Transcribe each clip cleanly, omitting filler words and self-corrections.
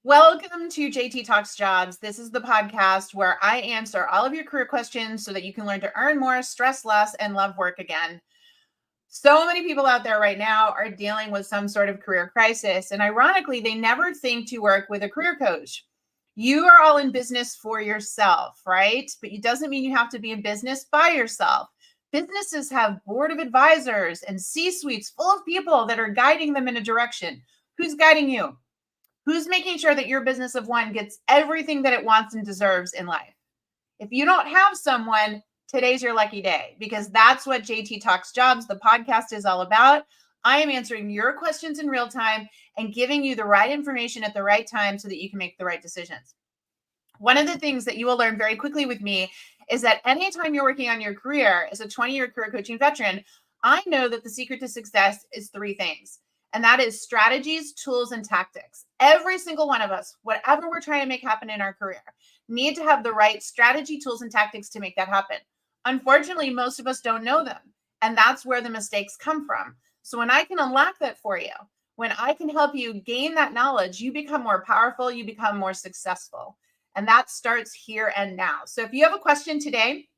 Welcome to JT Talks Jobs. This is the podcast where I answer all of your career questions so that you can learn to earn more, stress less, and love work again. So many people out there right now are dealing with some sort of career crisis, and ironically, they never think to work with a career coach. You are all in business for yourself, right? But it doesn't mean you have to be in business by yourself. Businesses have board of advisors and C-suites full of people that are guiding them in a direction. Who's guiding you? Who's making sure that your business of one gets everything that it wants and deserves in life? If you don't have someone, today's your lucky day, because that's what JT Talks Jobs, the podcast, is all about. I am answering your questions in real time and giving you the right information at the right time so that you can make the right decisions. One of the things that you will learn very quickly with me is that anytime you're working on your career as a 20-year career coaching veteran, I know that the secret to success is three things. And that is strategies, tools, and tactics. Every single one of us, whatever we're trying to make happen in our career, need to have the right strategy, tools, and tactics to make that happen. Unfortunately, most of us don't know them. And that's where the mistakes come from. So when I can unlock that for you, when I can help you gain that knowledge, you become more powerful, you become more successful. And that starts here and now. So if you have a question today,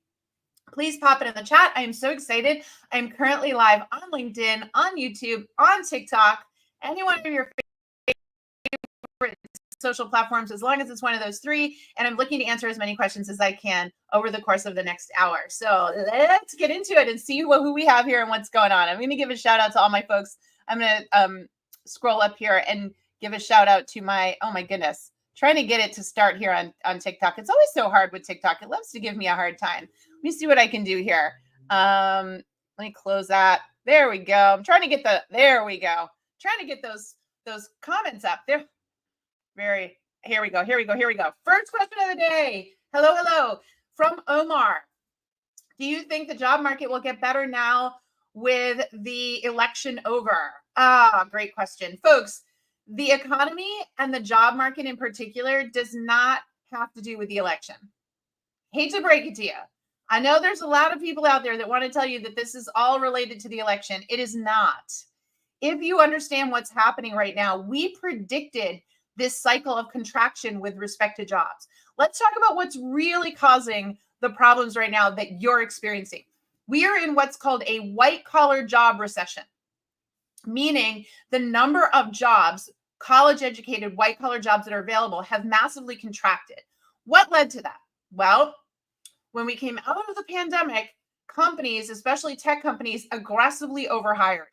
please pop it in the chat. I am so excited. I am currently live on LinkedIn, on YouTube, on TikTok, any one of your favorite social platforms, as long as it's one of those three. And I'm looking to answer as many questions as I can over the course of the next hour. So let's get into it and see who we have here and what's going on. I'm going to give a shout out to all my folks. I'm going to scroll up here and give a shout out to my, oh my goodness, trying to get it to start here on TikTok. It's always so hard with TikTok. It loves to give me a hard time. Let me see what I can do here. Let me close that. There we go. I'm trying to get there we go. Trying to get those comments up there. Here we go. First question of the day. Hello. From Omar. Do you think the job market will get better now with the election over? Great question. Folks, the economy and the job market in particular does not have to do with the election. Hate to break it to you. I know there's a lot of people out there that want to tell you that this is all related to the election. It is not. If you understand what's happening right now, we predicted this cycle of contraction with respect to jobs. Let's talk about what's really causing the problems right now that you're experiencing. We are in what's called a white-collar job recession, meaning the number of jobs, college-educated white-collar jobs that are available have massively contracted. What led to that? Well, when we came out of the pandemic, companies, especially tech companies, aggressively overhired.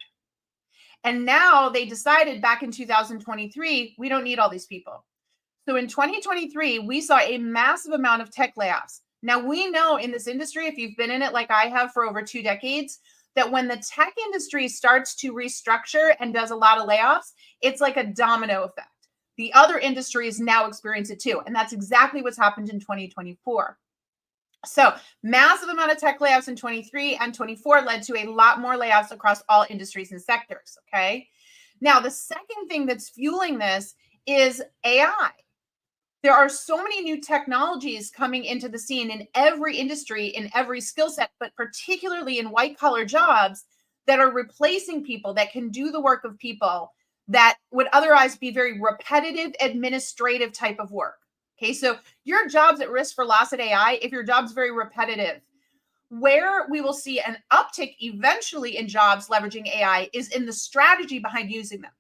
And now they decided back in 2023, we don't need all these people. So in 2023, we saw a massive amount of tech layoffs. Now we know in this industry, if you've been in it like I have for over 2 decades, that when the tech industry starts to restructure and does a lot of layoffs, it's like a domino effect. The other industries now experience it too. And that's exactly what's happened in 2024. So massive amount of tech layoffs in 23 and 24 led to a lot more layoffs across all industries and sectors. Okay. Now, the second thing that's fueling this is AI. There are so many new technologies coming into the scene in every industry, in every skill set, but particularly in white collar jobs that are replacing people that can do the work of people that would otherwise be very repetitive, administrative type of work. Okay, so your job's at risk for loss at AI if your job's very repetitive. Where we will see an uptick eventually in jobs leveraging AI is in the strategy behind using them.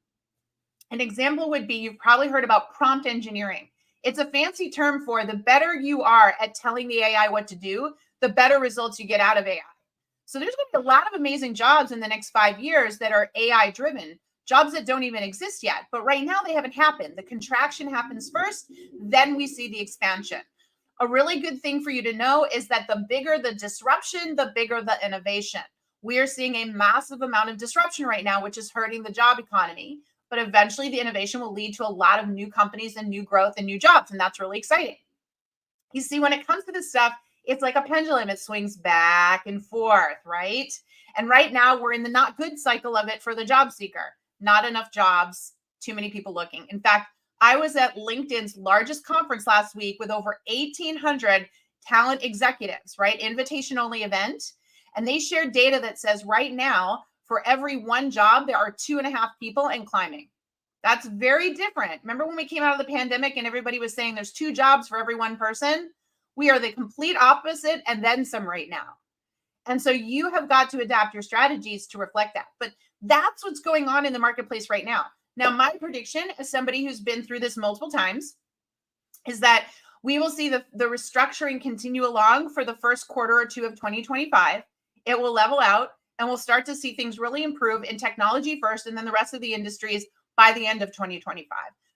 An example would be, you've probably heard about prompt engineering. It's a fancy term for the better you are at telling the AI what to do, the better results you get out of AI. So there's going to be a lot of amazing jobs in the next 5 years that are AI driven. Jobs that don't even exist yet, but right now they haven't happened. The contraction happens first, then we see the expansion. A really good thing for you to know is that the bigger the disruption, the bigger the innovation. We are seeing a massive amount of disruption right now, which is hurting the job economy, but eventually the innovation will lead to a lot of new companies and new growth and new jobs, and that's really exciting. You see, when it comes to this stuff, it's like a pendulum. It swings back and forth, right? And right now we're in the not good cycle of it for the job seeker. Not enough jobs, too many people looking. In fact, I was at LinkedIn's largest conference last week with over 1,800 talent executives, right? Invitation only event. And they shared data that says right now, for every one job, there are 2.5 people and climbing. That's very different. Remember when we came out of the pandemic and everybody was saying there's 2 jobs for every one person? We are the complete opposite and then some right now. And so you have got to adapt your strategies to reflect that. But that's what's going on in the marketplace right now. Now, my prediction, as somebody who's been through this multiple times, is that we will see the restructuring continue along for the first quarter or two of 2025. It will level out and we'll start to see things really improve in technology first and then the rest of the industries by the end of 2025.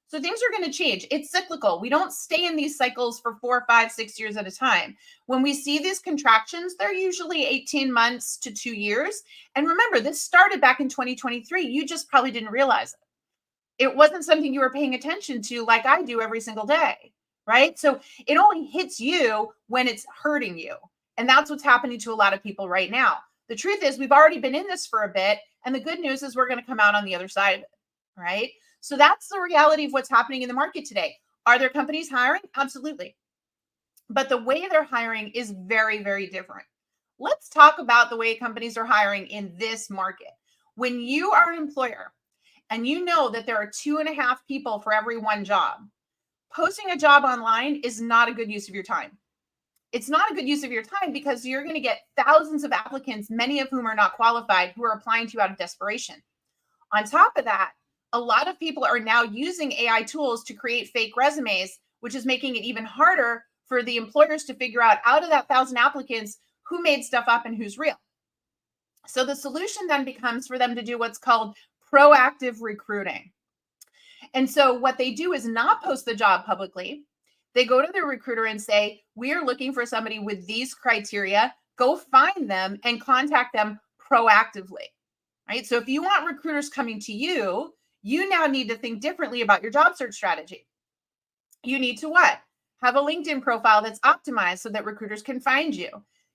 So things are going to change. It's cyclical. We don't stay in these cycles for 4, 5, 6 years at a time. When we see these contractions, they're usually 18 months to 2 years. And remember, this started back in 2023. You just probably didn't realize it. It wasn't something you were paying attention to like I do every single day, right? So it only hits you when it's hurting you. And that's what's happening to a lot of people right now. The truth is we've already been in this for a bit. And the good news is we're going to come out on the other side of it, right? So that's the reality of what's happening in the market today. Are there companies hiring? Absolutely. But the way they're hiring is very, very different. Let's talk about the way companies are hiring in this market. When you are an employer and you know that there are 2.5 people for every one job, posting a job online is not a good use of your time. It's not a good use of your time because you're going to get thousands of applicants, many of whom are not qualified, who are applying to you out of desperation. On top of that, a lot of people are now using AI tools to create fake resumes, which is making it even harder for the employers to figure out of that 1,000 applicants who made stuff up and who's real. So the solution then becomes for them to do what's called proactive recruiting. And so what they do is not post the job publicly. They go to their recruiter and say, we are looking for somebody with these criteria. Go find them and contact them proactively, right? So if you want recruiters coming to you, you now need to think differently about your job search strategy. You need to what? Have a LinkedIn profile that's optimized so that recruiters can find you.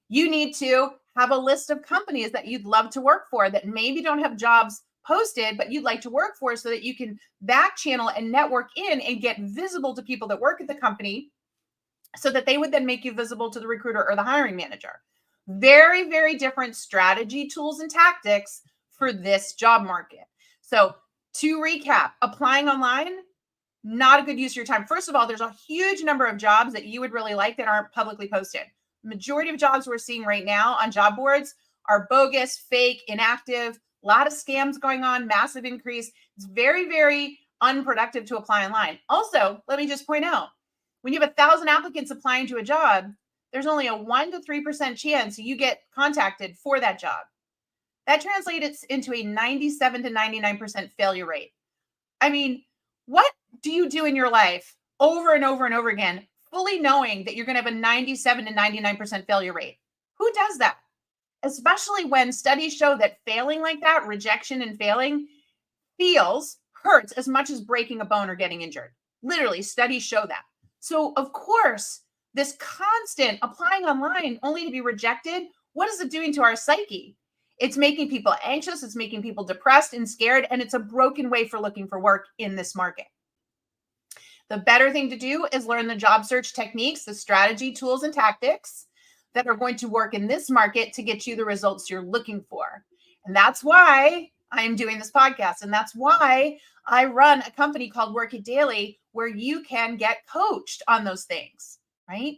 You need to have a list of companies that you'd love to work for that maybe don't have jobs posted, but you'd like to work for so that you can back channel and network in and get visible to people that work at the company so that they would then make you visible to the recruiter or the hiring manager. Very, very different strategy, tools, and tactics for this job market. So to recap, applying online, not a good use of your time. First of all, there's a huge number of jobs that you would really like that aren't publicly posted. Majority of jobs we're seeing right now on job boards are bogus, fake, inactive, a lot of scams going on, massive increase. It's very, very unproductive to apply online. Also, let me just point out, when you have 1,000 applicants applying to a job, there's only a 1 to 3% chance you get contacted for that job. That translates into a 97 to 99% failure rate. I mean, what do you do in your life over and over and over again, fully knowing that you're going to have a 97 to 99% failure rate? Who does that? Especially when studies show that failing like that, rejection and failing, hurts as much as breaking a bone or getting injured. Literally, studies show that. So, of course, this constant applying online only to be rejected, what is it doing to our psyche? It's making people anxious, it's making people depressed and scared, and it's a broken way for looking for work in this market. The better thing to do is learn the job search techniques, the strategy, tools, and tactics that are going to work in this market to get you the results you're looking for. And that's why I am doing this podcast. And that's why I run a company called Work It Daily, where you can get coached on those things, right?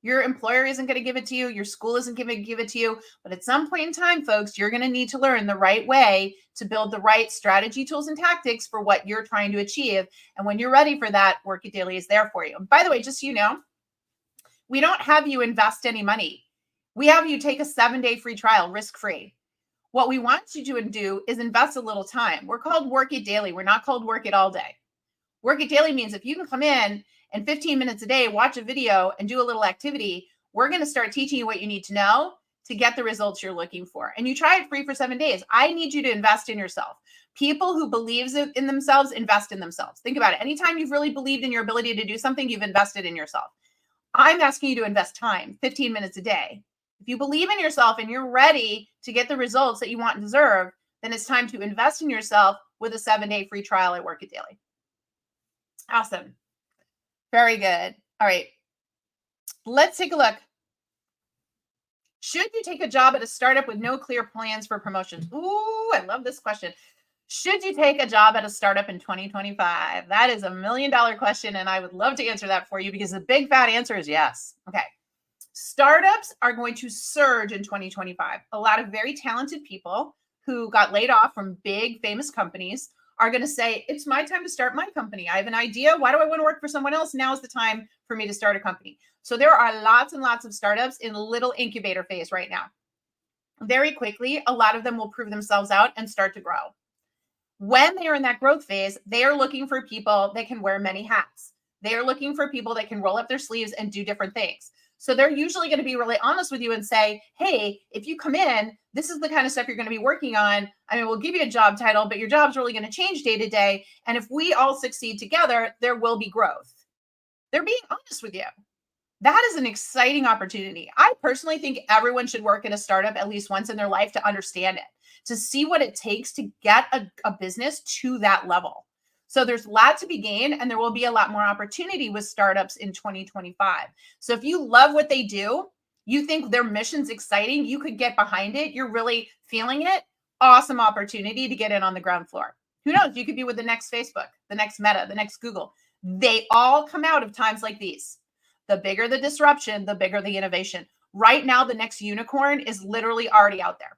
Your employer isn't going to give it to you. Your school isn't going to give it to you. But at some point in time, folks, you're going to need to learn the right way to build the right strategy, tools, and tactics for what you're trying to achieve. And when you're ready for that, Work It Daily is there for you. And by the way, just so you know, we don't have you invest any money. We have you take a 7-day free trial, risk-free. What we want you to do is invest a little time. We're called Work It Daily. We're not called Work It All Day. Work It Daily means if you can come in and 15 minutes a day, watch a video and do a little activity, we're going to start teaching you what you need to know to get the results you're looking for. And you try it free for 7 days. I need you to invest in yourself. People who believe in themselves, invest in themselves. Think about it. Anytime you've really believed in your ability to do something, you've invested in yourself. I'm asking you to invest time, 15 minutes a day. If you believe in yourself and you're ready to get the results that you want and deserve, then it's time to invest in yourself with a 7-day free trial at Work It Daily. Awesome. Very good. All right. Let's take a look. Should you take a job at a startup with no clear plans for promotions? Ooh, I love this question. Should you take a job at a startup in 2025? That is $1 million question, and I would love to answer that for you because the big fat answer is yes. Okay. Startups are going to surge in 2025. A lot of very talented people who got laid off from big famous companies are going to say, it's my time to start my company. I have an idea. Why do I want to work for someone else? Now is the time for me to start a company. So there are lots and lots of startups in little incubator phase right now. Very quickly, a lot of them will prove themselves out and start to grow. When they are in that growth phase, they are looking for people that can wear many hats. They are looking for people that can roll up their sleeves and do different things. So they're usually going to be really honest with you and say, hey, if you come in, this is the kind of stuff you're going to be working on. I mean, we'll give you a job title, but your job's really going to change day to day. And if we all succeed together, there will be growth. They're being honest with you. That is an exciting opportunity. I personally think everyone should work in a startup at least once in their life to understand it, to see what it takes to get a business to that level. So there's a lot to be gained, and there will be a lot more opportunity with startups in 2025. So if you love what they do, you think their mission's exciting, you could get behind it, you're really feeling it, awesome opportunity to get in on the ground floor. Who knows? You could be with the next Facebook, the next Meta, the next Google. They all come out of times like these. The bigger the disruption, the bigger the innovation. Right now, the next unicorn is literally already out there.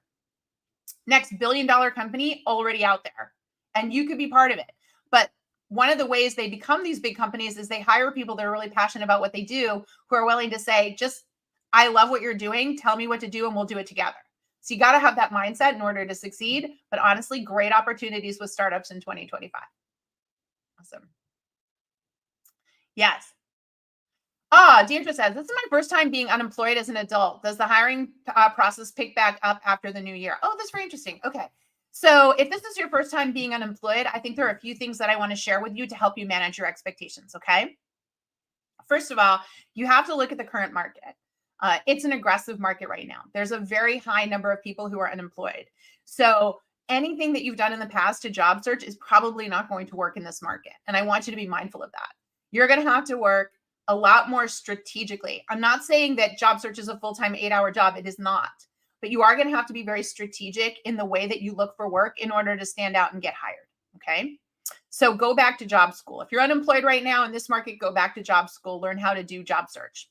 Next billion-dollar company already out there. And you could be part of it. But one of the ways they become these big companies is they hire people that are really passionate about what they do, who are willing to say, just, I love what you're doing. Tell me what to do and we'll do it together. So you got to have that mindset in order to succeed. But honestly, great opportunities with startups in 2025. Awesome. Yes. Deidre says, this is my first time being unemployed as an adult. Does the hiring process pick back up after the new year? Oh, that's very interesting. Okay. So if this is your first time being unemployed, I think there are a few things that I want to share with you to help you manage your expectations. Okay. First of all, you have to look at the current market. It's an aggressive market right now. There's a very high number of people who are unemployed. So anything that you've done in the past to job search is probably not going to work in this market. And I want you to be mindful of that. You're going to have to work a lot more strategically. I'm not saying that job search is a full-time 8-hour job. It is not. But you are going to have to be very strategic in the way that you look for work in order to stand out and get hired. Okay. So go back to job school. If you're unemployed right now in this market, go back to job school, learn how to do job search.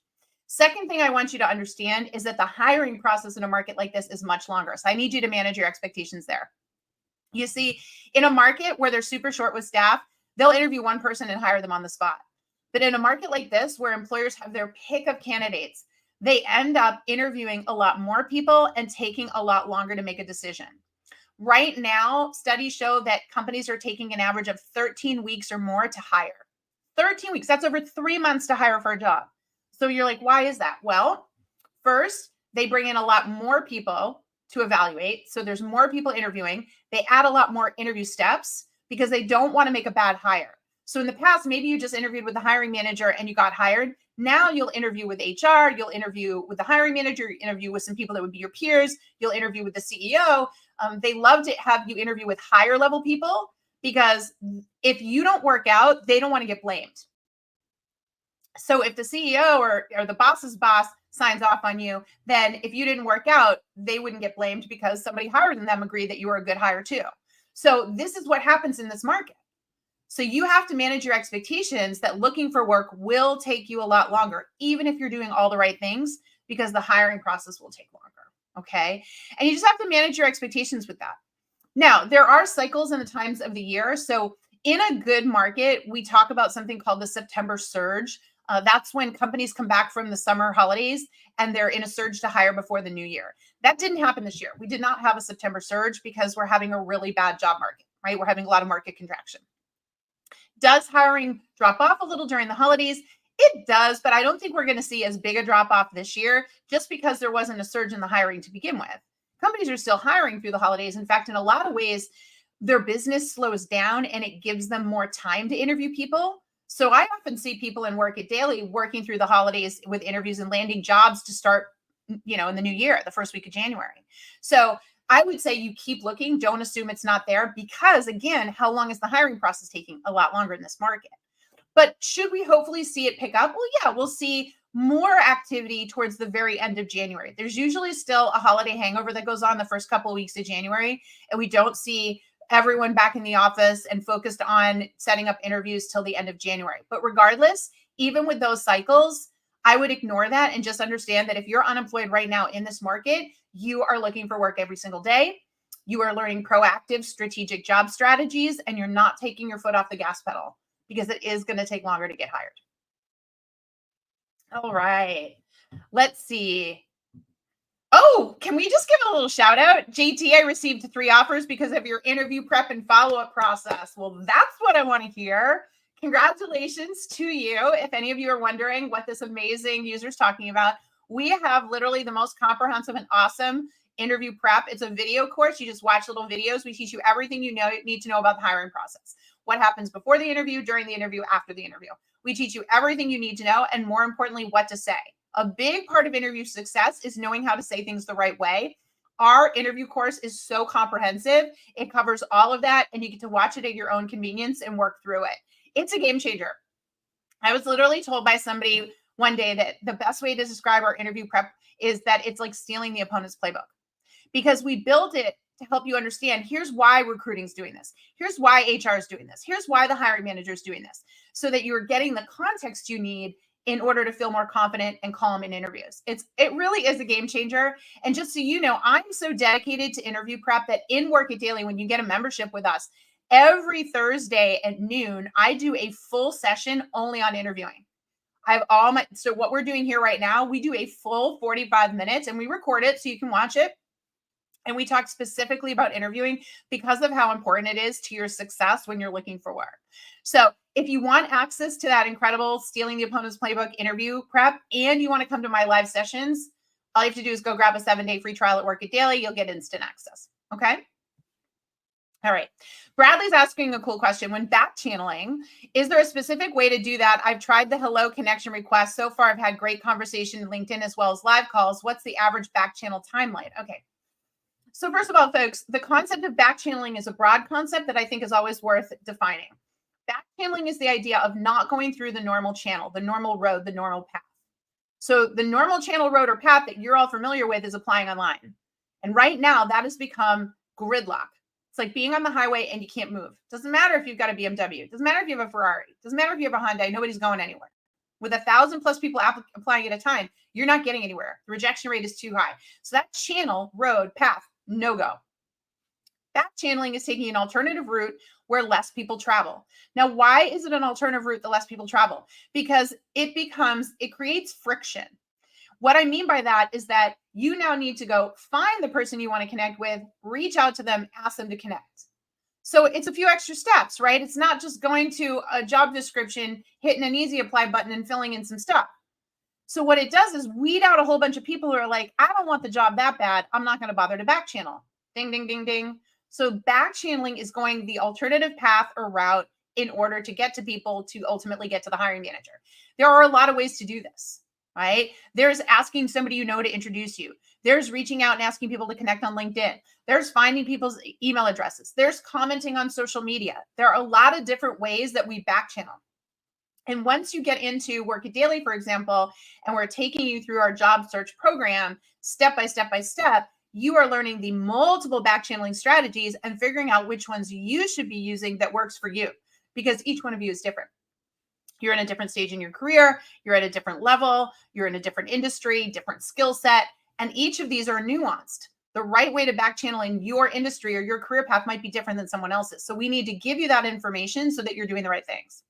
Second thing I want you to understand is that the hiring process in a market like this is much longer. So I need you to manage your expectations there. You see, in a market where they're super short with staff, they'll interview one person and hire them on the spot. But in a market like this, where employers have their pick of candidates, they end up interviewing a lot more people and taking a lot longer to make a decision. Right now, studies show that companies are taking an average of 13 weeks or more to hire. 13 weeks, that's over 3 months to hire for a job. So you're like, why is that? Well, first, they bring in a lot more people to evaluate. So there's more people interviewing. They add a lot more interview steps because they don't want to make a bad hire. So in the past, maybe you just interviewed with the hiring manager and you got hired. Now you'll interview with HR, you'll interview with the hiring manager, you interview with some people that would be your peers, you'll interview with the CEO. They love to have you interview with higher level people because if you don't work out, they don't want to get blamed. So if the CEO or the boss's boss signs off on you, then if you didn't work out, they wouldn't get blamed because somebody higher than them agreed that you were a good hire too. So this is what happens in this market. So you have to manage your expectations that looking for work will take you a lot longer, even if you're doing all the right things, because the hiring process will take longer. Okay. And you just have to manage your expectations with that. Now, there are cycles in the times of the year. So in a good market, we talk about something called the September surge. That's when companies come back from the summer holidays and they're in a surge to hire before the new year. That didn't happen this year. We did not have a September surge because we're having a really bad job market, right? We're having a lot of market contraction. Does hiring drop off a little during the holidays? It does, but I don't think we're going to see as big a drop off this year just because there wasn't a surge in the hiring to begin with. Companies are still hiring through the holidays. In fact, in a lot of ways, their business slows down and it gives them more time to interview people. So I often see people in Work It Daily working through the holidays with interviews and landing jobs to start, in the new year, the first week of January. So I would say you keep looking. Don't assume it's not there because, again, how long is the hiring process taking? A lot longer in this market. But should we hopefully see it pick up? Well, yeah, we'll see more activity towards the very end of January. There's usually still a holiday hangover that goes on the first couple of weeks of January, and we don't see everyone back in the office and focused on setting up interviews till the end of January. But regardless, even with those cycles, I would ignore that and just understand that if you're unemployed right now in this market, you are looking for work every single day. You are learning proactive strategic job strategies, and you're not taking your foot off the gas pedal because it is going to take longer to get hired. All right. Let's see. Oh, can we just give a little shout out? JT, I received 3 offers because of your interview prep and follow-up process. Well, that's what I want to hear. Congratulations to you. If any of you are wondering what this amazing user is talking about, we have literally the most comprehensive and awesome interview prep. It's a video course. You just watch little videos. We teach you everything you need to know about the hiring process. What happens before the interview, during the interview, after the interview. We teach you everything you need to know, and more importantly, what to say. A big part of interview success is knowing how to say things the right way. Our interview course is so comprehensive. It covers all of that, and you get to watch it at your own convenience and work through it. It's a game changer. I was literally told by somebody one day that the best way to describe our interview prep is that it's like stealing the opponent's playbook, because we built it to help you understand, here's why recruiting is doing this. Here's why HR is doing this. Here's why the hiring manager is doing this, so that you're getting the context you need in order to feel more confident and calm in interviews. It really is a game changer. And just so you know, I'm so dedicated to interview prep that in Work It Daily, when you get a membership with us, every Thursday at noon, I do a full session only on interviewing. I have so what we're doing here right now, we do a full 45 minutes and we record it so you can watch it. And we talk specifically about interviewing because of how important it is to your success when you're looking for work. So if you want access to that incredible Stealing the Opponent's Playbook interview prep, and you want to come to my live sessions, all you have to do is go grab a 7-day free trial at Work It Daily. You'll get instant access. Okay. All right. Bradley's asking a cool question. When back channeling, is there a specific way to do that? I've tried the hello connection request. So far, I've had great conversation in LinkedIn as well as live calls. What's the average back channel timeline? Okay. So first of all, folks, the concept of back channeling is a broad concept that I think is always worth defining. Back channeling is the idea of not going through the normal channel, the normal road, the normal path. So the normal channel, road, or path that you're all familiar with is applying online. And right now, that has become gridlock. It's like being on the highway and you can't move. Doesn't matter if you've got a BMW. Doesn't matter if you have a Ferrari. Doesn't matter if you have a Hyundai. Nobody's going anywhere. With 1,000+ people applying at a time, you're not getting anywhere. The rejection rate is too high. So that channel, road, path, no go. Back channeling is taking an alternative route where less people travel. Now, why is it an alternative route that less people travel? Because it creates friction. What I mean by that is that you now need to go find the person you want to connect with, reach out to them, ask them to connect. So it's a few extra steps, right? It's not just going to a job description, hitting an easy apply button and filling in some stuff. So what it does is weed out a whole bunch of people who are like, I don't want the job that bad. I'm not going to bother to back channel. Ding, ding, ding, ding. So back channeling is going the alternative path or route in order to get to people to ultimately get to the hiring manager. There are a lot of ways to do this, right? There's asking somebody you know to introduce you. There's reaching out and asking people to connect on LinkedIn. There's finding people's email addresses. There's commenting on social media. There are a lot of different ways that we back channel. And once you get into Work It Daily, for example, and we're taking you through our job search program, step by step by step, you are learning the multiple back channeling strategies and figuring out which ones you should be using that works for you, because each one of you is different. You're in a different stage in your career. You're at a different level. You're in a different industry, different skill set. And each of these are nuanced. The right way to back channel in your industry or your career path might be different than someone else's. So we need to give you that information so that you're doing the right things.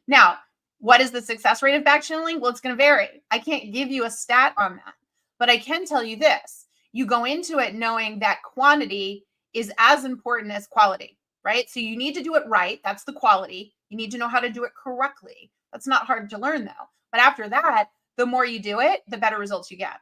Now, what is the success rate of back channeling? Well, it's going to vary. I can't give you a stat on that, but I can tell you this. You go into it knowing that quantity is as important as quality, right? So you need to do it right. That's the quality. You need to know how to do it correctly. That's not hard to learn though. But after that, the more you do it, the better results you get.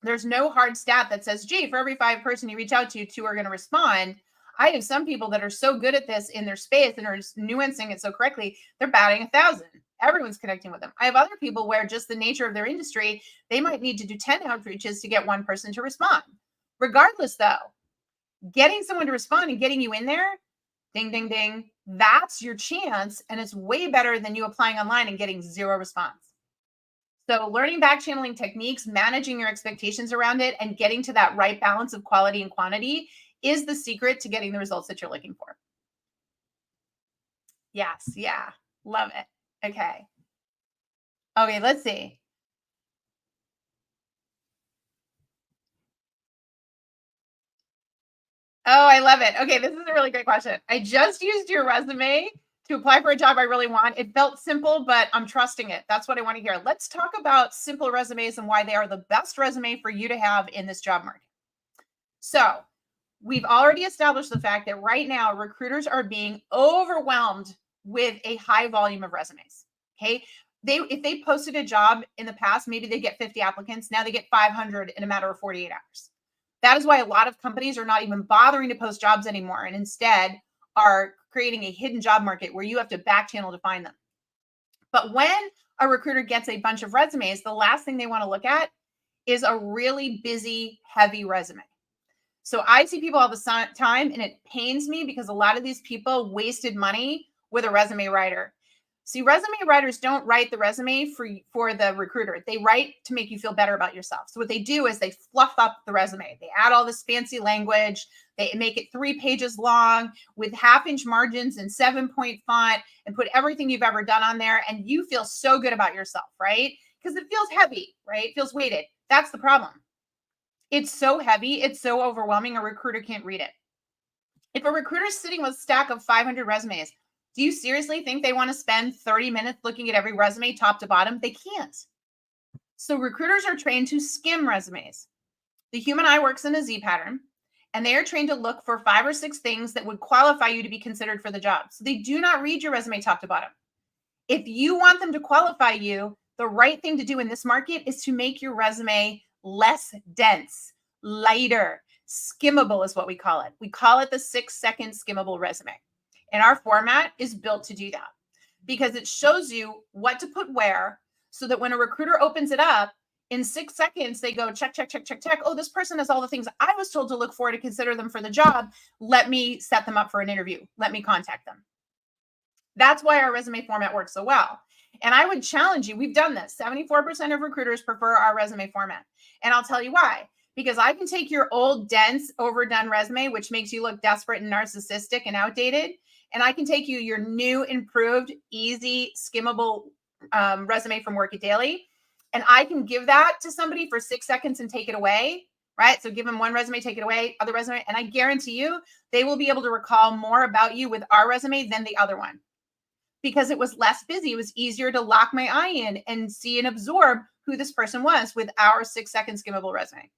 There's no hard stat that says, gee, for every 5 person you reach out to, 2 are going to respond. I have some people that are so good at this in their space and are just nuancing it so correctly, they're batting 1,000. Everyone's connecting with them. I have other people where just the nature of their industry, they might need to do 10 outreaches to get 1 person to respond. Regardless, though, getting someone to respond and getting you in there, ding, ding, ding, that's your chance. And it's way better than you applying online and getting 0 response. So learning back channeling techniques, managing your expectations around it, and getting to that right balance of quality and quantity is the secret to getting the results that you're looking for. Yes. Yeah. Love it. Okay. Okay. Let's see. Oh, I love it. Okay. This is a really great question. I just used your resume to apply for a job I really want. It felt simple, but I'm trusting it. That's what I want to hear. Let's talk about simple resumes and why they are the best resume for you to have in this job market. So, we've already established the fact that right now recruiters are being overwhelmed with a high volume of resumes. Okay. If they posted a job in the past, maybe they get 50 applicants. Now they get 500 in a matter of 48 hours. That is why a lot of companies are not even bothering to post jobs anymore and instead are creating a hidden job market where you have to back channel to find them. But when a recruiter gets a bunch of resumes, the last thing they want to look at is a really busy, heavy resume. So I see people all the time, and it pains me because a lot of these people wasted money with a resume writer. See, resume writers don't write the resume for the recruiter. They write to make you feel better about yourself. So what they do is they fluff up the resume. They add all this fancy language. They make it 3 pages long with 1/2-inch margins and 7-point font and put everything you've ever done on there. And you feel so good about yourself, right? Because it feels heavy, right? It feels weighted. That's the problem. It's so heavy. It's so overwhelming. A recruiter can't read it. If a recruiter's sitting with a stack of 500 resumes, do you seriously think they want to spend 30 minutes looking at every resume top to bottom? They can't. So recruiters are trained to skim resumes. The human eye works in a Z pattern, and they are trained to look for 5 or 6 things that would qualify you to be considered for the job. So they do not read your resume top to bottom. If you want them to qualify you, the right thing to do in this market is to make your resume less dense, lighter, skimmable is what we call it. We call it the 6-second skimmable resume. And our format is built to do that because it shows you what to put where so that when a recruiter opens it up, in 6 seconds, they go check, check, check, check, check. Oh, this person has all the things I was told to look for to consider them for the job. Let me set them up for an interview. Let me contact them. That's why our resume format works so well. And I would challenge you, we've done this. 74% of recruiters prefer our resume format. And I'll tell you why. Because I can take your old, dense, overdone resume, which makes you look desperate and narcissistic and outdated, and I can take you your new, improved, easy, skimmable resume from Work It Daily, and I can give that to somebody for 6 seconds and take it away, right? So give them one resume, take it away, other resume, and I guarantee you they will be able to recall more about you with our resume than the other one because it was less busy. It was easier to lock my eye in and see and absorb who this person was with our 6-second skimmable resume.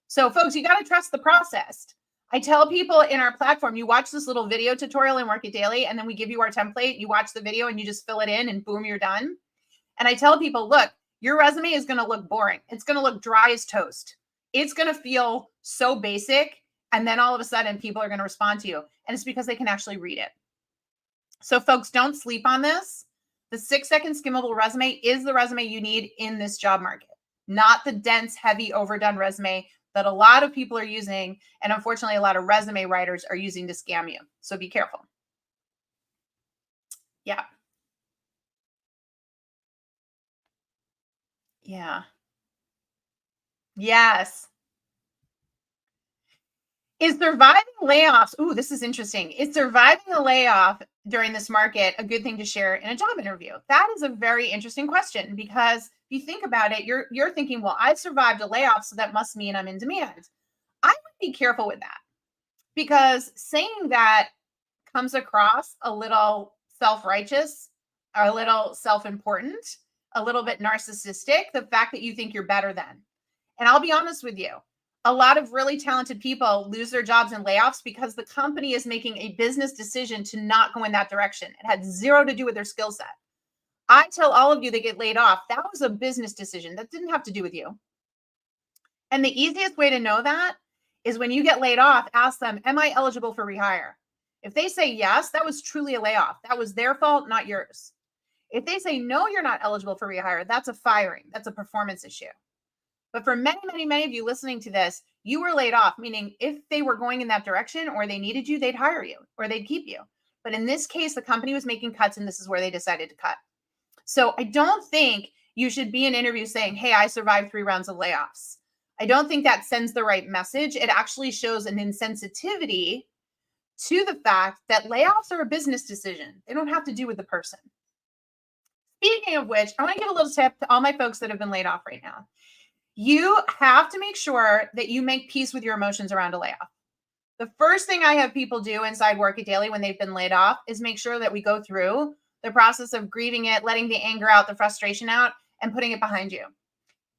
So folks, you got to trust the process. I tell people in our platform, you watch this little video tutorial in Work It Daily, and then we give you our template. You watch the video and you just fill it in and boom, you're done. And I tell people, look, your resume is going to look boring. It's going to look dry as toast. It's going to feel so basic. And then all of a sudden people are going to respond to you. And it's because they can actually read it. So folks, don't sleep on this. The 6-second skimmable resume is the resume you need in this job market, not the dense, heavy, overdone resume that a lot of people are using. And unfortunately, a lot of resume writers are using to scam you. So be careful. Yeah. Yeah. Yes. Is surviving layoffs? Ooh, this is interesting. Is surviving a layoff during this market a good thing to share in a job interview? That is a very interesting question because if you think about it, you're thinking, well, I survived a layoff, so that must mean I'm in demand. I would be careful with that because saying that comes across a little self-righteous, a little self-important, a little bit narcissistic, the fact that you think you're better than. And I'll be honest with you, a lot of really talented people lose their jobs in layoffs because the company is making a business decision to not go in that direction. It had zero to do with their skill set. I tell all of you that get laid off, that was a business decision. That didn't have to do with you. And the easiest way to know that is when you get laid off, ask them, am I eligible for rehire? If they say yes, that was truly a layoff. That was their fault, not yours. If they say no, you're not eligible for rehire, that's a firing. That's a performance issue. But for many, many, many of you listening to this, you were laid off, meaning if they were going in that direction or they needed you, they'd hire you or they'd keep you. But in this case, the company was making cuts and this is where they decided to cut. So I don't think you should be in an interview saying, hey, I survived 3 rounds of layoffs. I don't think that sends the right message. It actually shows an insensitivity to the fact that layoffs are a business decision. They don't have to do with the person. Speaking of which, I want to give a little tip to all my folks that have been laid off right now. You have to make sure that you make peace with your emotions around a layoff. The first thing I have people do inside Work It Daily when they've been laid off is make sure that we go through the process of grieving it, letting the anger out, the frustration out, and putting it behind you.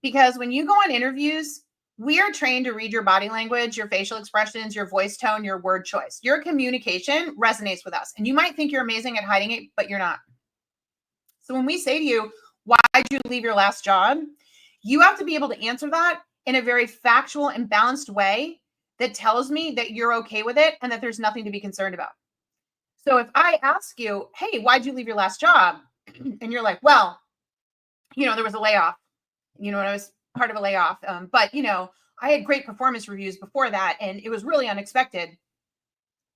Because when you go on interviews, we are trained to read your body language, your facial expressions, your voice tone, your word choice. Your communication resonates with us. And you might think you're amazing at hiding it, but you're not. So when we say to you, why'd you leave your last job? You have to be able to answer that in a very factual and balanced way that tells me that you're okay with it and that there's nothing to be concerned about. So if I ask you, hey, why'd you leave your last job? And you're like, well, there was a layoff. I was part of a layoff. But, I had great performance reviews before that, and it was really unexpected.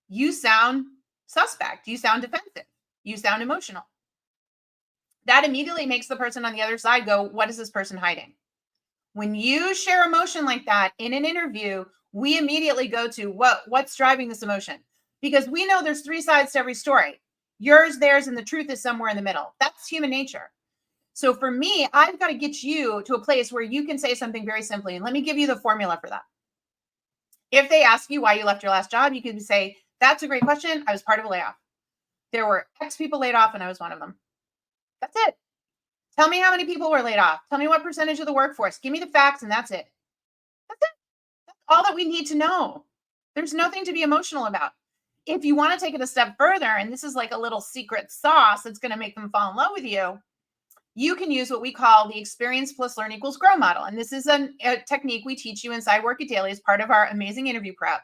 You sound suspect. You sound defensive. You sound emotional. That immediately makes the person on the other side go, what is this person hiding? When you share emotion like that in an interview, we immediately go to what's driving this emotion? Because we know there's three sides to every story. Yours, theirs, and the truth is somewhere in the middle. That's human nature. So for me, I've got to get you to a place where you can say something very simply. And let me give you the formula for that. If they ask you why you left your last job, you can say, that's a great question. I was part of a layoff. There were X people laid off and I was one of them. That's it. Tell me how many people were laid off. Tell me what percentage of the workforce. Give me the facts and that's it. That's it. That's all that we need to know. There's nothing to be emotional about. If you want to take it a step further, and this is like a little secret sauce that's going to make them fall in love with you, you can use what we call the experience plus learn equals grow model. And this is a technique we teach you inside Work It Daily as part of our amazing interview prep,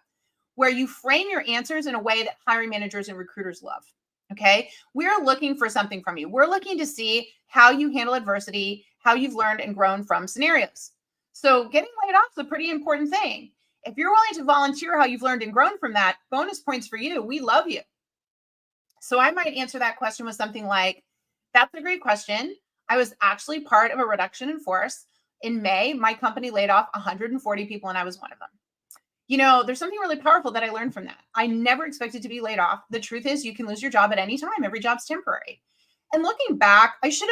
where you frame your answers in a way that hiring managers and recruiters love. Okay. We're looking for something from you. We're looking to see how you handle adversity, how you've learned and grown from scenarios. So getting laid off is a pretty important thing. If you're willing to volunteer how you've learned and grown from that, bonus points for you. We love you. So I might answer that question with something like, that's a great question. I was actually part of a reduction in force. In May, my company laid off 140 people and I was one of them. There's something really powerful that I learned from that. I never expected to be laid off. The truth is you can lose your job at any time. Every job's temporary. And looking back, I should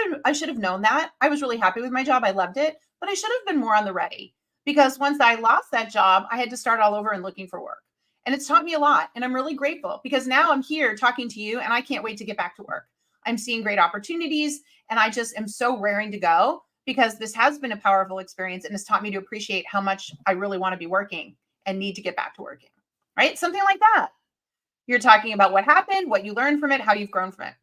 have known that. I was really happy with my job. I loved it, but I should have been more on the ready, because once I lost that job, I had to start all over and looking for work. And it's taught me a lot. And I'm really grateful because now I'm here talking to you and I can't wait to get back to work. I'm seeing great opportunities and I just am so raring to go because this has been a powerful experience and has taught me to appreciate how much I really want to be working and need to get back to working, right? Something like that. You're talking about what happened, what you learned from it, how you've grown from it.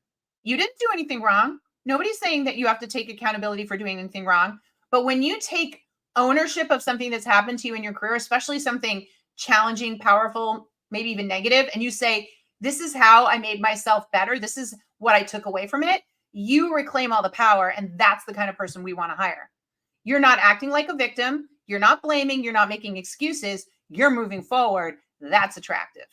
You didn't do anything wrong. Nobody's saying that you have to take accountability for doing anything wrong. But when you take ownership of something that's happened to you in your career, especially something challenging, powerful, maybe even negative, and you say, this is how I made myself better, this is what I took away from it, you reclaim all the power. And that's the kind of person we want to hire. You're not acting like a victim. You're not blaming. You're not making excuses. You're moving forward. That's attractive.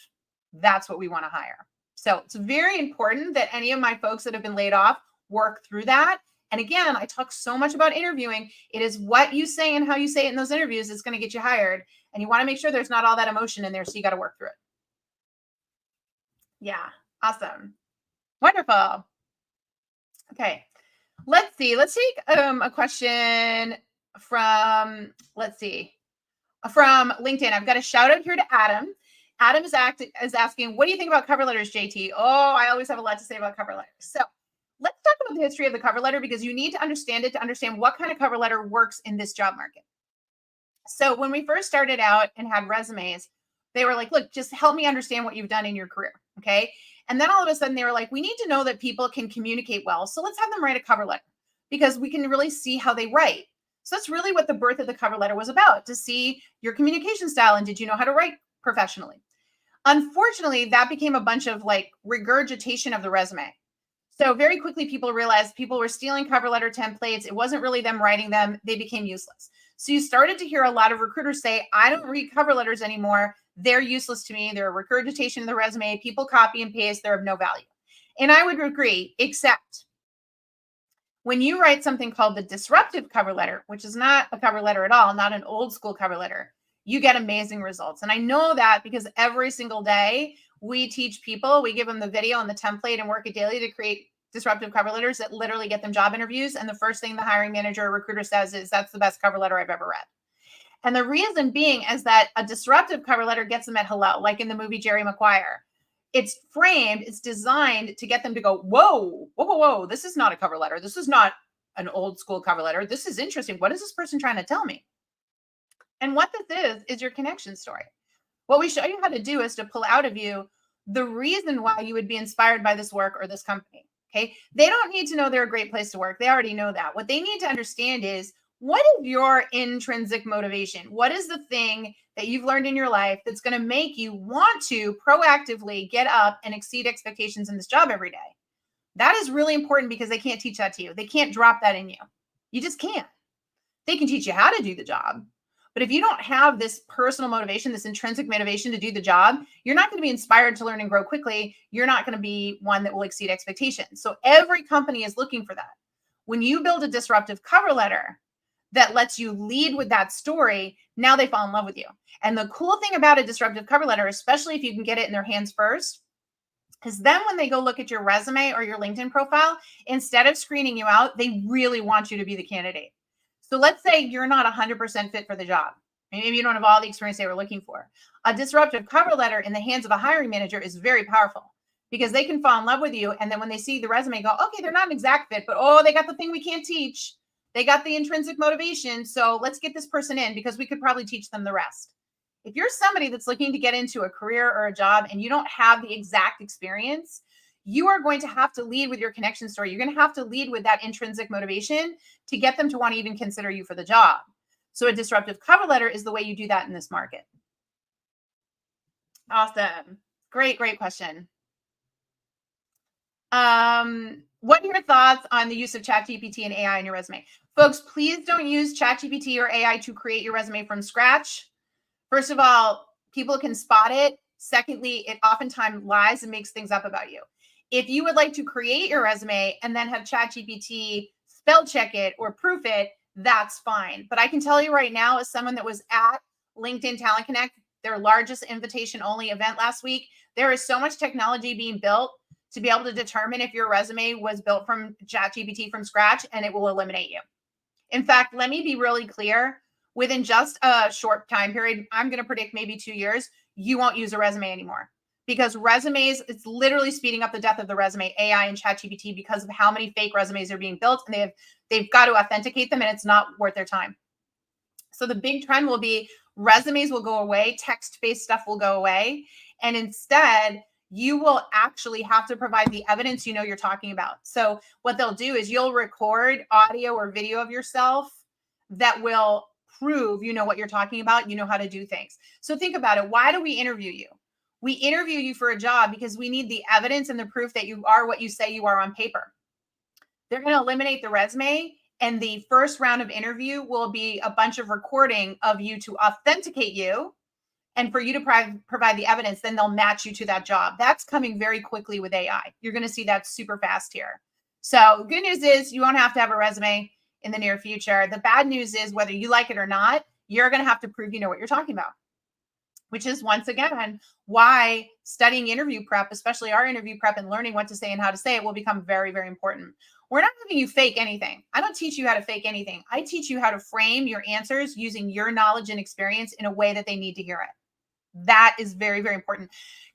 That's what we want to hire. So it's very important that any of my folks that have been laid off work through that. And again, I talk so much about interviewing. It is what you say and how you say it in those interviews that's going to get you hired. And you want to make sure there's not all that emotion in there. So you got to work through it. Yeah. Awesome. Wonderful. Okay. Let's see. Let's take a question from LinkedIn. I've got a shout out here to Adam. Adam is asking, what do you think about cover letters, JT? Oh, I always have a lot to say about cover letters. So let's talk about the history of the cover letter because you need to understand it to understand what kind of cover letter works in this job market. So when we first started out and had resumes, they were like, look, just help me understand what you've done in your career. Okay. And then all of a sudden they were like, we need to know that people can communicate well. So let's have them write a cover letter because we can really see how they write. So that's really what the birth of the cover letter was about, to see your communication style and did you know how to write professionally. Unfortunately, that became a bunch of like regurgitation of the resume. So very quickly, people realized people were stealing cover letter templates. It wasn't really them writing them. They became useless. So you started to hear a lot of recruiters say, I don't read cover letters anymore. They're useless to me. They're a regurgitation of the resume. People copy and paste. They're of no value. And I would agree, except When you write something called the disruptive cover letter, which is not a cover letter at all, not an old school cover letter, you get amazing results. And I know that because every single day we teach people, we give them the video and the template and work it daily to create disruptive cover letters that literally get them job interviews. And the first thing the hiring manager or recruiter says is, that's the best cover letter I've ever read. And the reason being is that a disruptive cover letter gets them at hello, like in the movie Jerry Maguire. It's framed, it's designed to get them to go, whoa, whoa, whoa, whoa, this is not a cover letter. This is not an old school cover letter. This is interesting. What is this person trying to tell me? And what this is your connection story. What we show you how to do is to pull out of you the reason why you would be inspired by this work or this company. Okay. They don't need to know they're a great place to work. They already know that. What they need to understand is, what is your intrinsic motivation? What is the thing that you've learned in your life that's going to make you want to proactively get up and exceed expectations in this job every day? That is really important because they can't teach that to you. They can't drop that in you. You just can't. They can teach you how to do the job. But if you don't have this personal motivation, this intrinsic motivation to do the job, you're not going to be inspired to learn and grow quickly. You're not going to be one that will exceed expectations. So every company is looking for that. When you build a disruptive cover letter that lets you lead with that story, now they fall in love with you. And the cool thing about a disruptive cover letter, especially if you can get it in their hands first, is then when they go look at your resume or your LinkedIn profile, instead of screening you out, they really want you to be the candidate. So let's say you're not 100% fit for the job. Maybe you don't have all the experience they were looking for. A disruptive cover letter in the hands of a hiring manager is very powerful because they can fall in love with you. And then when they see the resume, go, okay, they're not an exact fit, but oh, they got the thing we can't teach. They got the intrinsic motivation. So let's get this person in because we could probably teach them the rest. If you're somebody that's looking to get into a career or a job and you don't have the exact experience, you are going to have to lead with your connection story. You're going to have to lead with that intrinsic motivation to get them to want to even consider you for the job. So a disruptive cover letter is the way you do that in this market. Awesome. Great, great question. What are your thoughts on the use of ChatGPT and AI in your resume? Folks, please don't use ChatGPT or AI to create your resume from scratch. First of all, people can spot it. Secondly, it oftentimes lies and makes things up about you. If you would like to create your resume and then have ChatGPT spell check it or proof it, that's fine. But I can tell you right now, as someone that was at LinkedIn Talent Connect, their largest invitation only event last week, there is so much technology being built to be able to determine if your resume was built from ChatGPT from scratch, and it will eliminate you. In fact, let me be really clear. Within just a short time period, I'm going to predict maybe 2 years, you won't use a resume anymore. Because resumes, it's literally speeding up the death of the resume, AI and ChatGPT, because of how many fake resumes are being built, and they've got to authenticate them, and it's not worth their time. So the big trend will be resumes will go away, text-based stuff will go away, and instead, you will actually have to provide the evidence you know you're talking about. So what they'll do is you'll record audio or video of yourself that will prove you know what you're talking about, you know how to do things. So think about it. Why do we interview you? We interview you for a job because we need the evidence and the proof that you are what you say you are on paper. They're going to eliminate the resume, and the first round of interview will be a bunch of recording of you to authenticate you and for you to provide the evidence. Then they'll match you to that job. That's coming very quickly with AI. You're going to see that super fast here. So good news is you won't have to have a resume in the near future. The bad news is whether you like it or not, you're going to have to prove you know what you're talking about, which is once again why studying interview prep, especially our interview prep, and learning what to say and how to say it will become very, very important. We're not having you fake anything. I don't teach you how to fake anything. I teach you how to frame your answers using your knowledge and experience in a way that they need to hear it. That is very, very important.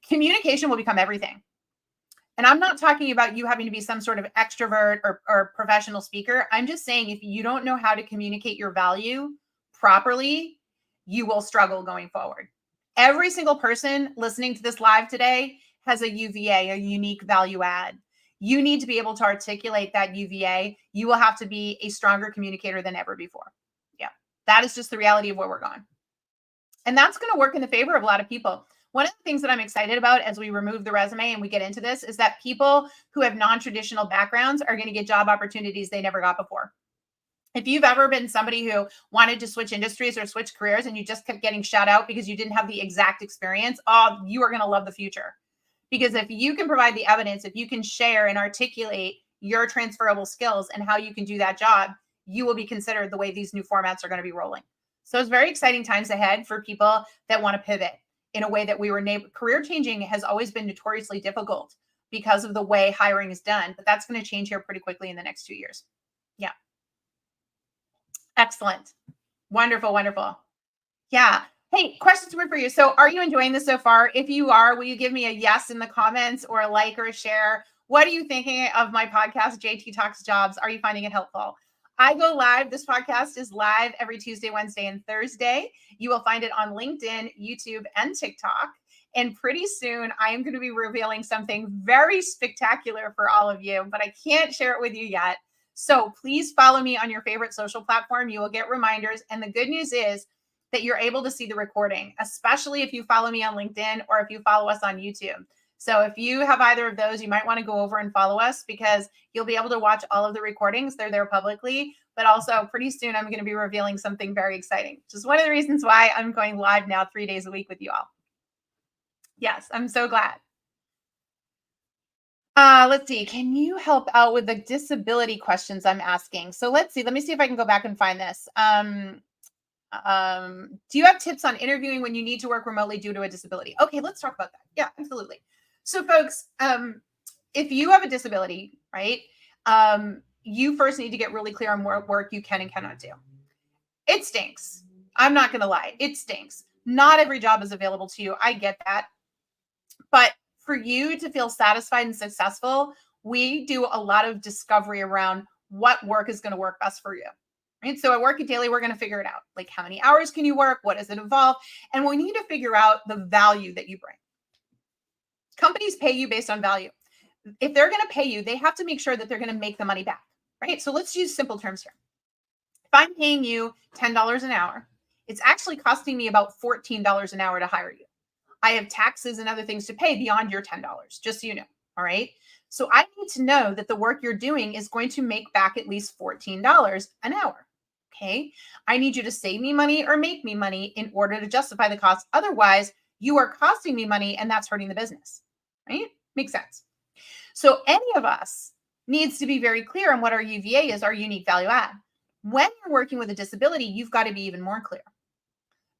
Communication will become everything. And I'm not talking about you having to be some sort of extrovert or professional speaker. I'm just saying if you don't know how to communicate your value properly, you will struggle going forward. Every single person listening to this live today has a UVA, a unique value add. You need to be able to articulate that UVA. You will have to be a stronger communicator than ever before. Yeah, that is just the reality of where we're going. And that's going to work in the favor of a lot of people. One of the things that I'm excited about as we remove the resume and we get into this is that people who have non-traditional backgrounds are going to get job opportunities they never got before. If you've ever been somebody who wanted to switch industries or switch careers and you just kept getting shut out because you didn't have the exact experience, you are going to love the future. Because if you can provide the evidence, if you can share and articulate your transferable skills and how you can do that job, you will be considered the way these new formats are going to be rolling. So it's very exciting times ahead for people that want to pivot in a way that career changing has always been notoriously difficult because of the way hiring is done, but that's going to change here pretty quickly in the next 2 years. Yeah. Excellent. Wonderful, wonderful. Yeah. Hey, questions for you. So are you enjoying this so far? If you are, will you give me a yes in the comments or a like or a share? What are you thinking of my podcast, JT Talks Jobs? Are you finding it helpful? I go live. This podcast is live every Tuesday, Wednesday, and Thursday. You will find it on LinkedIn, YouTube, and TikTok. And pretty soon, I am going to be revealing something very spectacular for all of you, but I can't share it with you yet. So please follow me on your favorite social platform. You will get reminders. And the good news is that you're able to see the recording, especially if you follow me on LinkedIn or if you follow us on YouTube. So if you have either of those, you might want to go over and follow us because you'll be able to watch all of the recordings. They're there publicly, but also pretty soon I'm going to be revealing something very exciting, which is one of the reasons why I'm going live now 3 days a week with you all. Yes, I'm so glad. Let's see. Can you help out with the disability questions I'm asking? So let's see. Let me see if I can go back and find this. Do you have tips on interviewing when you need to work remotely due to a disability? Okay, let's talk about that. Yeah, absolutely. So folks, if you have a disability, right, you first need to get really clear on what work you can and cannot do. It stinks. I'm not going to lie. It stinks. Not every job is available to you. I get that. But for you to feel satisfied and successful, we do a lot of discovery around what work is going to work best for you. Right? So at Work It Daily, we're going to figure it out. Like, how many hours can you work? What does it involve? And we need to figure out the value that you bring. Companies pay you based on value. If they're going to pay you, they have to make sure that they're going to make the money back, right? So let's use simple terms here. If I'm paying you $10 an hour, it's actually costing me about $14 an hour to hire you. I have taxes and other things to pay beyond your $10, just so you know, all right? So I need to know that the work you're doing is going to make back at least $14 an hour. Okay, I need you to save me money or make me money in order to justify the cost. Otherwise, you are costing me money and that's hurting the business, right? Makes sense. So any of us needs to be very clear on what our UVA is, our unique value add. When you're working with a disability, you've got to be even more clear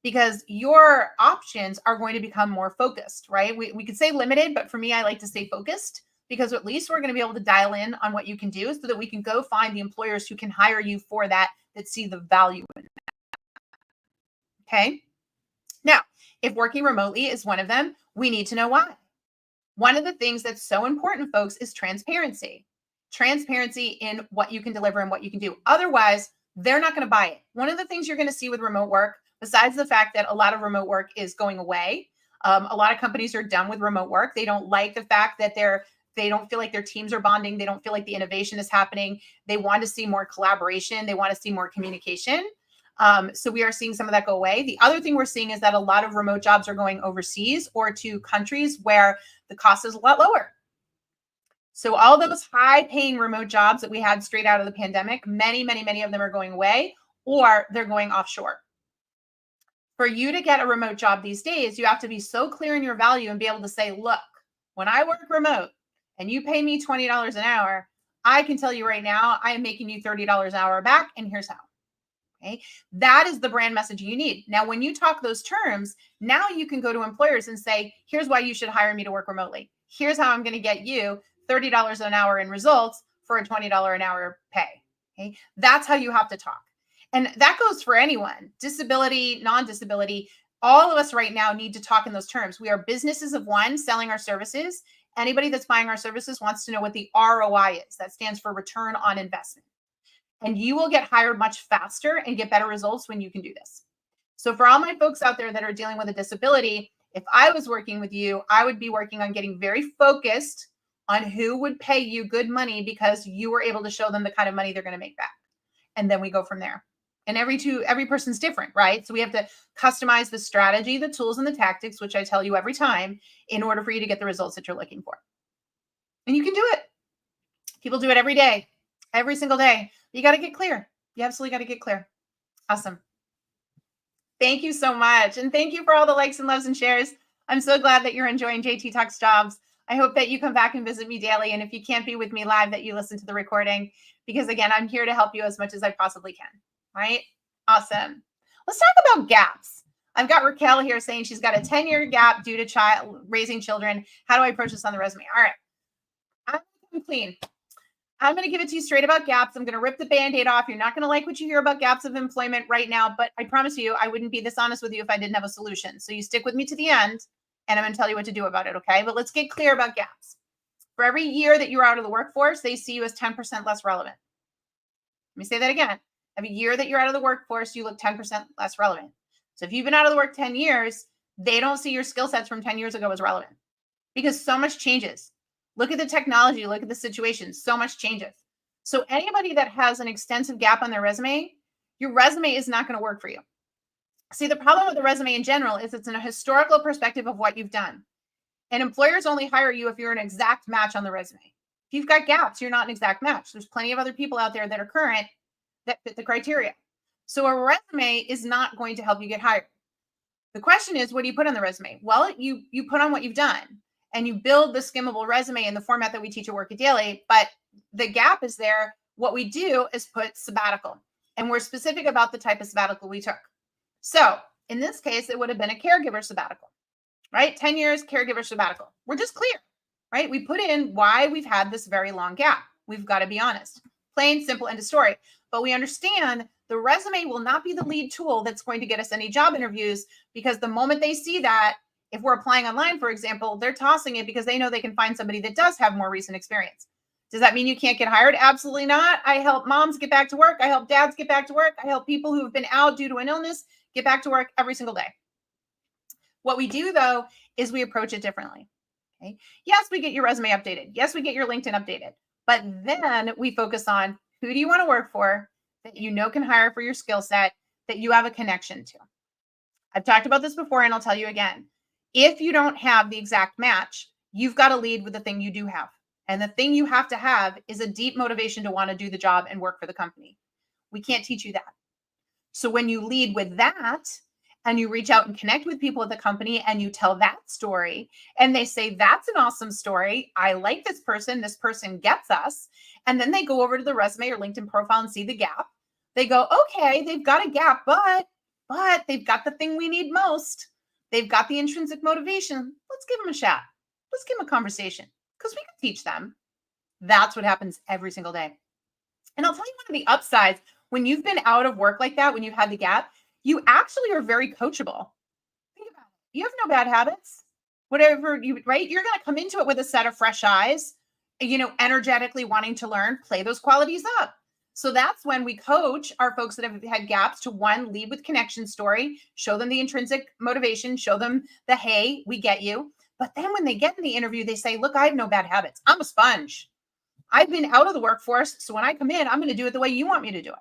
because your options are going to become more focused, right? We could say limited, but for me, I like to say focused because at least we're going to be able to dial in on what you can do so that we can go find the employers who can hire you for that see the value in that. Okay. Now, if working remotely is one of them, we need to know why. One of the things that's so important, folks, is transparency. Transparency in what you can deliver and what you can do. Otherwise, they're not going to buy it. One of the things you're going to see with remote work, besides the fact that a lot of remote work is going away, a lot of companies are done with remote work. They don't like the fact that they don't feel like their teams are bonding. They don't feel like the innovation is happening. They want to see more collaboration. They want to see more communication. So we are seeing some of that go away. The other thing we're seeing is that a lot of remote jobs are going overseas or to countries where the cost is a lot lower. So all those high-paying remote jobs that we had straight out of the pandemic, many of them are going away or they're going offshore. For you to get a remote job these days, you have to be so clear in your value and be able to say, look, when I work remote, and you pay me $20 an hour, I can tell you right now, I am making you $30 an hour back, and here's how. Okay. That is the brand message you need. Now, when you talk those terms, now you can go to employers and say, here's why you should hire me to work remotely. Here's how I'm going to get you $30 an hour in results for a $20 an hour pay. Okay. That's how you have to talk. And that goes for anyone, disability, non-disability. All of us right now need to talk in those terms. We are businesses of one selling our services. Anybody that's buying our services wants to know what the ROI is. That stands for return on investment. And you will get hired much faster and get better results when you can do this. So for all my folks out there that are dealing with a disability, if I was working with you, I would be working on getting very focused on who would pay you good money because you were able to show them the kind of money they're going to make back. And then we go from there. And every person's different, right? So we have to customize the strategy, the tools, and the tactics, which I tell you every time, in order for you to get the results that you're looking for. And you can do it. People do it every day, every single day. You got to get clear. You absolutely got to get clear. Awesome. Thank you so much. And thank you for all the likes and loves and shares. I'm so glad that you're enjoying JT Talks Jobs. I hope that you come back and visit me daily. And if you can't be with me live, that you listen to the recording, because again, I'm here to help you as much as I possibly can. Right? Awesome. Let's talk about gaps. I've got Raquel here saying she's got a 10-year gap due to raising children. How do I approach this on the resume? All right. I'm clean. I'm going to give it to you straight about gaps. I'm going to rip the Band-Aid off. You're not going to like what you hear about gaps of employment right now, but I promise you, I wouldn't be this honest with you if I didn't have a solution. So you stick with me to the end, and I'm going to tell you what to do about it, okay? But let's get clear about gaps. For every year that you're out of the workforce, they see you as 10% less relevant. Let me say that again. Every year that you're out of the workforce, you look 10% less relevant. So if you've been out of the work 10 years, they don't see your skill sets from 10 years ago as relevant, because so much changes. Look at the technology, look at the situation, so much changes. So anybody that has an extensive gap on their resume, your resume is not going to work for you. See, the problem with the resume in general is it's in a historical perspective of what you've done. And employers only hire you if you're an exact match on the resume. If you've got gaps, you're not an exact match. There's plenty of other people out there that are current that fit the criteria. So a resume is not going to help you get hired. The question is, what do you put on the resume? Well, you put on what you've done, and you build the skimmable resume in the format that we teach at Work It Daily. But the gap is there. What we do is put sabbatical, and we're specific about the type of sabbatical we took. So in this case, it would have been a caregiver sabbatical, right? 10 years caregiver sabbatical. We're just clear, right? We put in why we've had this very long gap. We've got to be honest. Plain, simple, end of story. But we understand the resume will not be the lead tool that's going to get us any job interviews, because the moment they see that, if we're applying online, for example, they're tossing it because they know they can find somebody that does have more recent experience. Does that mean you can't get hired? Absolutely not. I help moms get back to work. I help dads get back to work. I help people who have been out due to an illness get back to work every single day. What we do, though, is we approach it differently. Okay? Yes, we get your resume updated. Yes, we get your LinkedIn updated. But then we focus on, who do you want to work for that you know can hire for your skill set, that you have a connection to? I've talked about this before, and I'll tell you again. If you don't have the exact match, you've got to lead with the thing you do have. And the thing you have to have is a deep motivation to want to do the job and work for the company. We can't teach you that. So when you lead with that, and you reach out and connect with people at the company, and you tell that story, and they say, that's an awesome story. I like this person. This person gets us. And then they go over to the resume or LinkedIn profile and see the gap. They go, okay, they've got a gap, but they've got the thing we need most. They've got the intrinsic motivation. Let's give them a shot. Let's give them a conversation, because we can teach them. That's what happens every single day. And I'll tell you one of the upsides. When you've been out of work like that, when you've had the gap, you actually are very coachable. Think about it. You have no bad habits. Whatever you, right? You're going to come into it with a set of fresh eyes, energetically wanting to learn, play those qualities up. So that's when we coach our folks that have had gaps to, one, lead with connection story, show them the intrinsic motivation, show them the, hey, we get you. But then when they get in the interview, they say, look, I have no bad habits. I'm a sponge. I've been out of the workforce. So when I come in, I'm going to do it the way you want me to do it.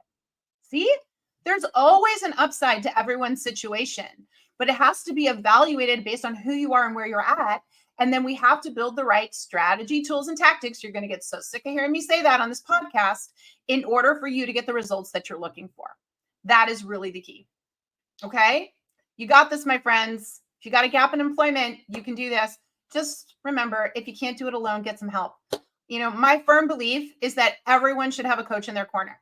See, there's always an upside to everyone's situation, but it has to be evaluated based on who you are and where you're at. And then we have to build the right strategy, tools, and tactics. You're going to get so sick of hearing me say that on this podcast, in order for you to get the results that you're looking for. That is really the key. Okay? You got this, my friends. If you got a gap in employment, you can do this. Just remember, if you can't do it alone, get some help. My firm belief is that everyone should have a coach in their corner.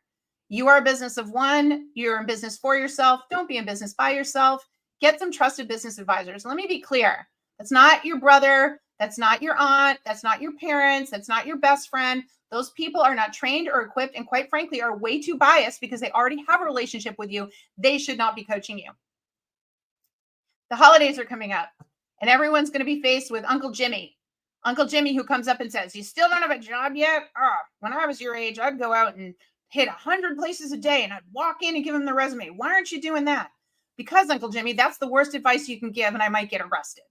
You are a business of one. You're in business for yourself. Don't be in business by yourself. Get some trusted business advisors. Let me be clear. That's not your brother. That's not your aunt. That's not your parents. That's not your best friend. Those people are not trained or equipped, and quite frankly, are way too biased because they already have a relationship with you. They should not be coaching you. The holidays are coming up, and everyone's going to be faced with Uncle Jimmy. Uncle Jimmy, who comes up and says, you still don't have a job yet? When I was your age, I'd go out and hit 100 places a day, and I'd walk in and give him the resume. Why aren't you doing that? Because, Uncle Jimmy, that's the worst advice you can give, and I might get arrested.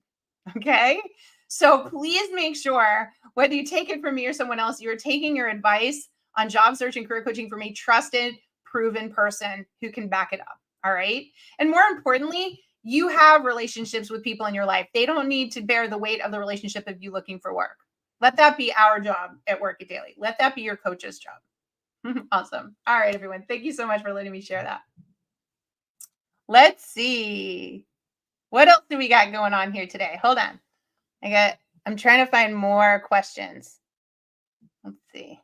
Okay? So please make sure, whether you take it from me or someone else, you're taking your advice on job search and career coaching from a trusted, proven person who can back it up. All right? And more importantly, you have relationships with people in your life. They don't need to bear the weight of the relationship of you looking for work. Let that be our job at Work It Daily. Let that be your coach's job. Awesome. All right, everyone. Thank you so much for letting me share that. Let's see. What else do we got going on here today? Hold on. I got I'm trying to find more questions. Let's see.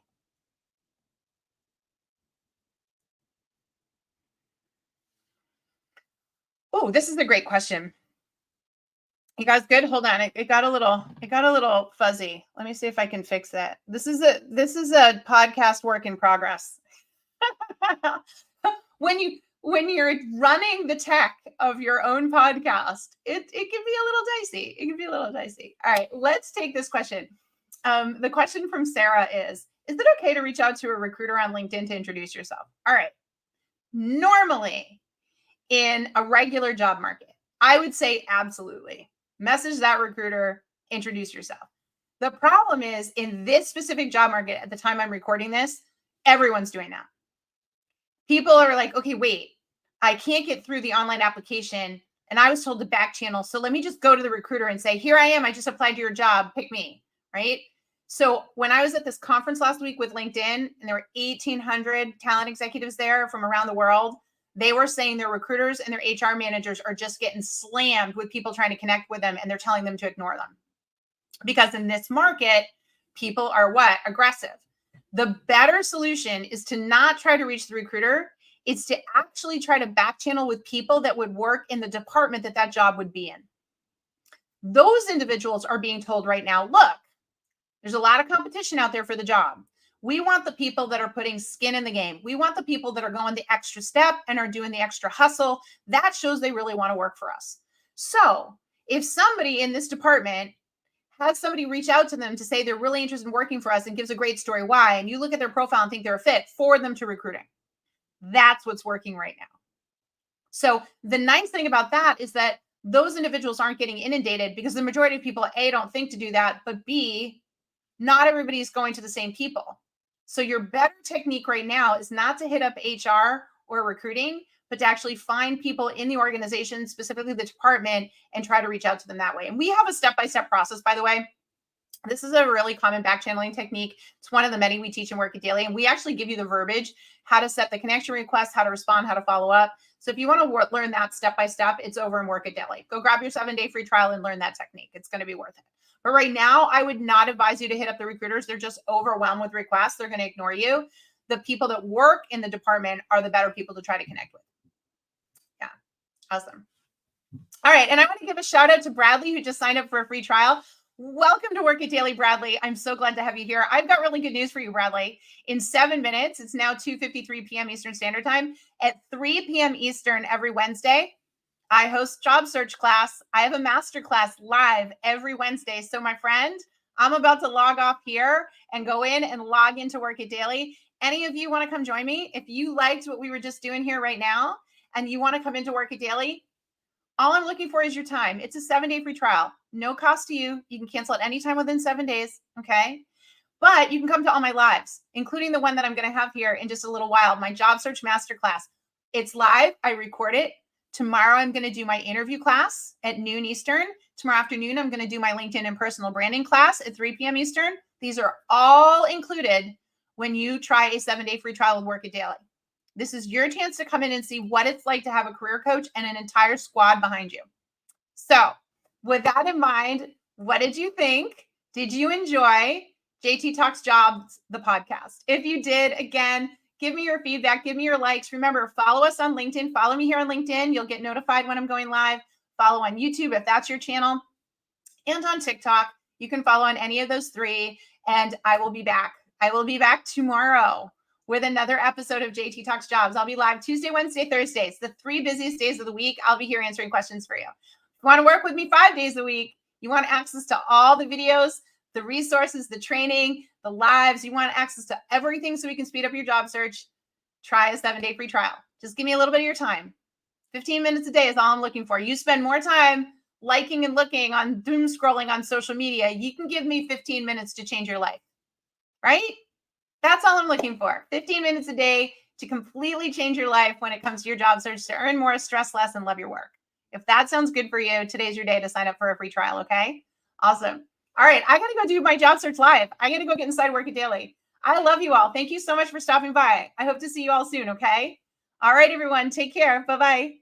Oh, this is a great question. You guys good? Hold on. It got a little fuzzy. Let me see if I can fix that. This is a podcast work in progress. when you're running the tech of your own podcast, it can be a little dicey. It can be a little dicey. All right, let's take this question. The question from Sarah is it okay to reach out to a recruiter on LinkedIn to introduce yourself? All right. Normally, in a regular job market, I would say absolutely. Message that recruiter, introduce yourself. The problem is in this specific job market at the time I'm recording this, everyone's doing that. People are like, okay, wait, I can't get through the online application and I was told to back channel. So let me just go to the recruiter and say, here I am. I just applied to your job. Pick me, right? So when I was at this conference last week with LinkedIn and there were 1,800 talent executives there from around the world, they were saying their recruiters and their HR managers are just getting slammed with people trying to connect with them and they're telling them to ignore them. Because in this market, people are what? Aggressive. The better solution is to not try to reach the recruiter. It's to actually try to back channel with people that would work in the department that that job would be in. Those individuals are being told right now, look, there's a lot of competition out there for the job. We want the people that are putting skin in the game. We want the people that are going the extra step and are doing the extra hustle. That shows they really want to work for us. So if somebody in this department has somebody reach out to them to say they're really interested in working for us and gives a great story why, and you look at their profile and think they're a fit, forward them to recruiting. That's what's working right now. So the nice thing about that is that those individuals aren't getting inundated because the majority of people, A, don't think to do that, but B, not everybody's going to the same people. So your better technique right now is not to hit up HR or recruiting, but to actually find people in the organization, specifically the department, and try to reach out to them that way. And we have a step-by-step process, by the way. This is a really common back channeling technique. It's one of the many we teach in Work It Daily. And we actually give you the verbiage, how to set the connection request, how to respond, how to follow up. So if you want to learn that step-by-step, it's over in Work It Daily. Go grab your 7-day free trial and learn that technique. It's going to be worth it. But right now, I would not advise you to hit up the recruiters. They're just overwhelmed with requests. They're going to ignore you. The people that work in the department are the better people to try to connect with. Yeah, awesome. All right, and I want to give a shout out to Bradley, who just signed up for a free trial. Welcome to Work It Daily, Bradley. I'm so glad to have you here. I've got really good news for you, Bradley. In 7 minutes, it's now 2:53 p.m. Eastern Standard Time. At 3 p.m. Eastern every Wednesday, I host job search class. I have a master class live every Wednesday. So my friend, I'm about to log off here and go in and log into Work It Daily. Any of you want to come join me? If you liked what we were just doing here right now and you want to come into Work It Daily, all I'm looking for is your time. It's a 7-day free trial. No cost to you. You can cancel at any time within 7 days. Okay. But you can come to all my lives, including the one that I'm going to have here in just a little while, my job search masterclass. It's live. I record it. Tomorrow, I'm going to do my interview class at noon Eastern. Tomorrow afternoon, I'm going to do my LinkedIn and personal branding class at 3 p.m. Eastern. These are all included when you try a 7-day free trial with Work It Daily. This is your chance to come in and see what it's like to have a career coach and an entire squad behind you. So with that in mind, what did you think? Did you enjoy JT Talks Jobs, the podcast? If you did, again, give me your feedback. Give me your likes. Remember, follow us on LinkedIn. Follow me here on LinkedIn. You'll get notified when I'm going live. Follow on YouTube if that's your channel. And on TikTok. You can follow on any of those three. And I will be back. I will be back tomorrow with another episode of JT Talks Jobs. I'll be live Tuesday, Wednesday, Thursdays, the 3 busiest days of the week. I'll be here answering questions for you. If you want to work with me 5 days a week, you want access to all the videos, the resources, the training, the lives, you want access to everything so we can speed up your job search, try a 7-day free trial. Just give me a little bit of your time. 15 minutes a day is all I'm looking for. You spend more time liking and looking on doom scrolling on social media. You can give me 15 minutes to change your life, right? That's all I'm looking for. 15 minutes a day to completely change your life when it comes to your job search, to earn more, stress less, and love your work. If that sounds good for you, today's your day to sign up for a free trial, okay? Awesome. All right, I got to go do my job search live. I got to go get inside Work It Daily. I love you all. Thank you so much for stopping by. I hope to see you all soon, okay? All right, everyone, take care. Bye-bye.